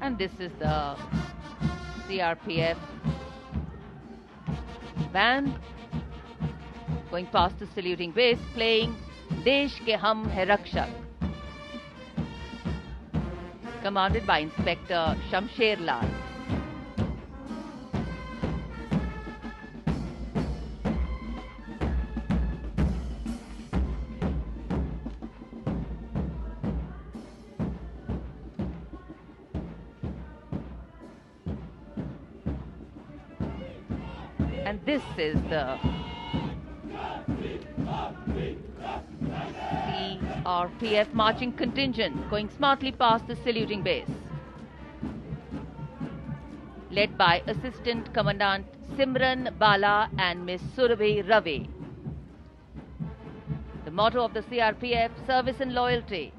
And this is the CRPF band going past the saluting base, playing Desh Ke Hum Hai Rakshak, commanded by Inspector Shamsher Lal. And this is the CRPF marching contingent going smartly past the saluting base, led by Assistant Commandant Simran Bala and Miss Surabhi Ravi. The motto of the CRPF, service and loyalty.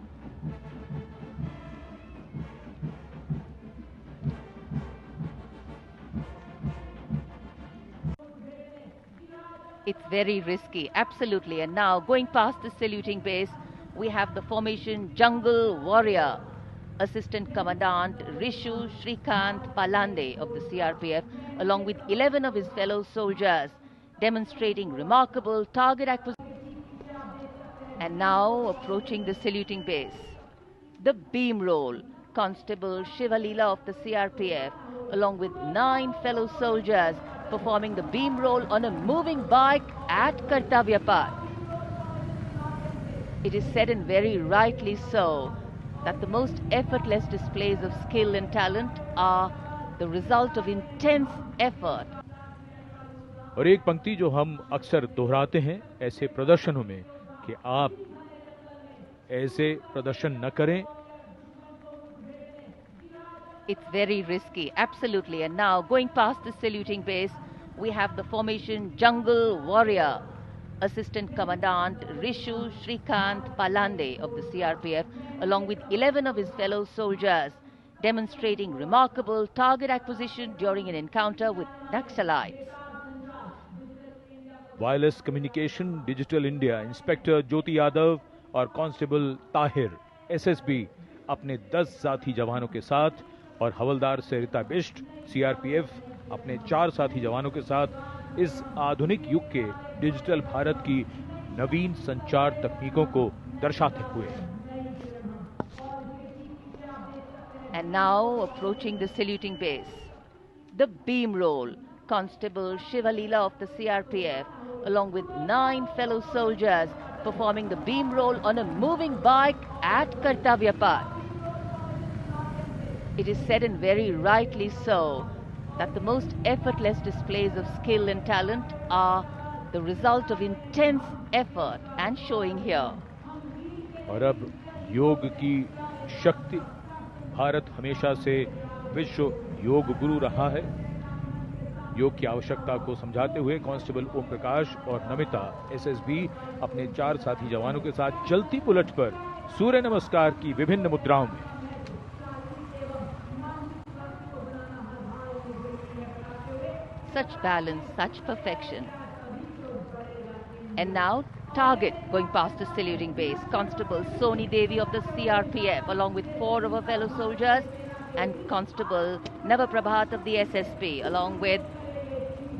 It's very risky, absolutely. And now, going past the saluting base, we have the formation Jungle Warrior. Assistant Commandant Rishu Shrikant Palande of the CRPF, along with 11 of his fellow soldiers, demonstrating remarkable target acquisition. And now, approaching the saluting base, the beam roll. Constable Shivalila of the CRPF, along with 9 fellow soldiers, performing the beam roll on a moving bike at Kartavya Path. It is said, and very rightly so, that the most effortless displays of skill and talent are the result of intense effort. और एक पंक्ति जो हम अक्सर दोहराते हैं ऐसे प्रदर्शनों में कि आप ऐसे प्रदर्शन न करें. It's very risky, absolutely. And now, going past the saluting base, we have the formation Jungle Warrior. Assistant Commandant Rishu Shrikant Palande of the CRPF, along with 11 of his fellow soldiers, demonstrating remarkable target acquisition during an encounter with Naxalites. Wireless communication, digital India, inspector Jyoti Yadav और constable Tahir SSB अपने 10 साथी जवानों के साथ और हवलदार सरिता Bisht CRPF अपने 4 साथी जवानों के साथ इस आधुनिक युग के डिजिटल भारत की नवीन संचार तकनीकों को दर्शाते हुए. And now, approaching the saluting base, the beam roll. Constable Shivalila of the CRPF, along with 9 fellow soldiers, performing the beam roll on a moving bike at Kartavya Path. It is said, and very rightly so, that the most effortless displays of skill and talent are the result of intense effort, and showing here. और अब योग की शक्ति. भारत हमेशा से विश्व योग गुरु रहा है. योग की आवश्यकता को समझाते हुए कांस्टेबल ओम प्रकाश और नमिता एसएसबी अपने 4 साथी जवानों के साथ चलती पुलट पर सूर्य नमस्कार की विभिन्न मुद्राओं में. Such balance, such perfection. And now, target going past the saluting base. Constable Soni Devi of the CRPF, along with 4 of her fellow soldiers, and Constable Navaprabhat of the SSP, along with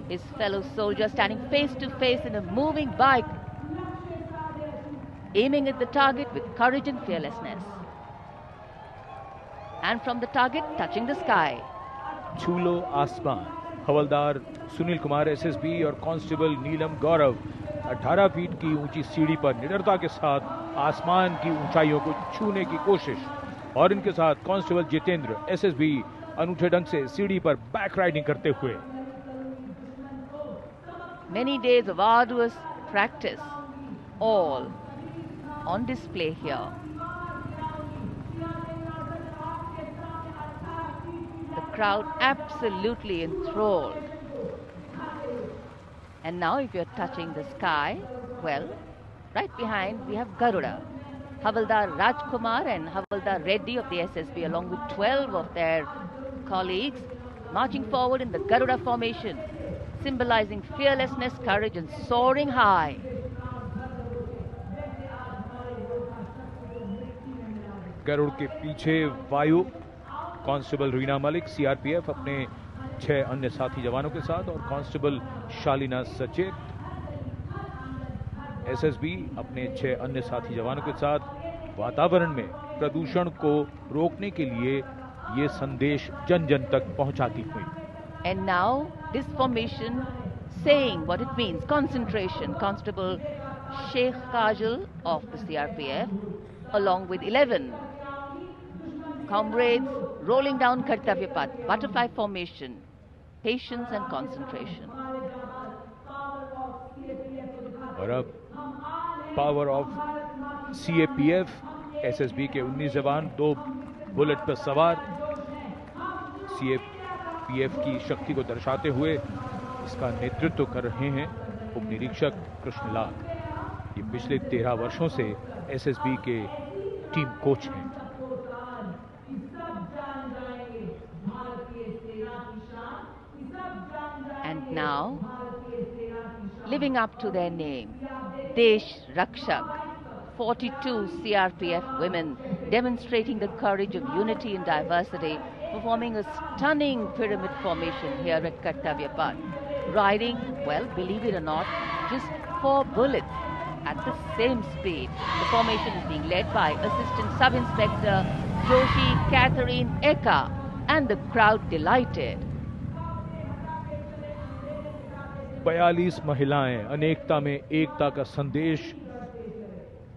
his fellow soldiers, standing face to face in a moving bike, aiming at the target with courage and fearlessness. And from the target, touching the sky. छूलो आसमान. हवलदार Sunil Kumar SSB और constable नीलम गौरव 18 feet की ऊंची सीढ़ी पर निडरता के साथ आसमान की ऊंचाइयों को छूने की कोशिश. और इनके साथ कांस्टेबल जितेंद्र एसएसबी अनूठे ढंग से सीढ़ी पर बैक राइडिंग करते हुए. Many days of arduous practice, all on display here. The crowd absolutely enthralled. And now, if you're touching the sky, well, right behind we have Garuda. Havaldar Rajkumar and Havaldar Reddy of the SSB, along with 12 of their colleagues, marching forward in the Garuda formation, symbolizing fearlessness, courage, and soaring high. Garuda के पीछे वायु. Constable Reena Malik CRPF अपने 6 अन्य साथी जवानों के साथ और कांस्टेबल शालीना सचेत एसएसबी अपने 6 अन्य साथी जवानों के साथ वातावरण में प्रदूषण को रोकने के लिए ये संदेश जन जन तक पहुंचाती हुई। And now this formation saying what it means, concentration. Constable Sheikh Kajal of the CRPF along with 11 comrades rolling down Kartavya Path, butterfly formation, patience and concentration. और अब पावर ऑफ सीएपीएफ एसएसबी के 19 जवान 2 bullet पर सवार CAPF की शक्ति को दर्शाते हुए इसका नेतृत्व कर रहे हैं उप निरीक्षक कृष्णलाल। ये पिछले 13 वर्षों से एसएसबी के टीम कोच हैं। And now, living up to their name, Desh Rakshak, 42 CRPF women demonstrating the courage of unity and diversity, performing a stunning pyramid formation here at Kartavya Path. Riding, well, believe it or not, just 4 bullets at the same speed. The formation is being led by Assistant Sub-Inspector Joshi Catherine Eka, and the crowd delighted. 42 महिलाएं अनेकता में एकता का संदेश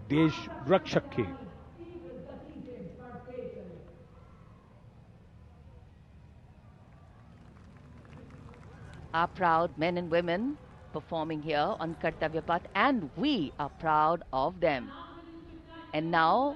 देश रक्षक के। Our proud men and women performing here on Kartavya Path, and we are proud of them. And now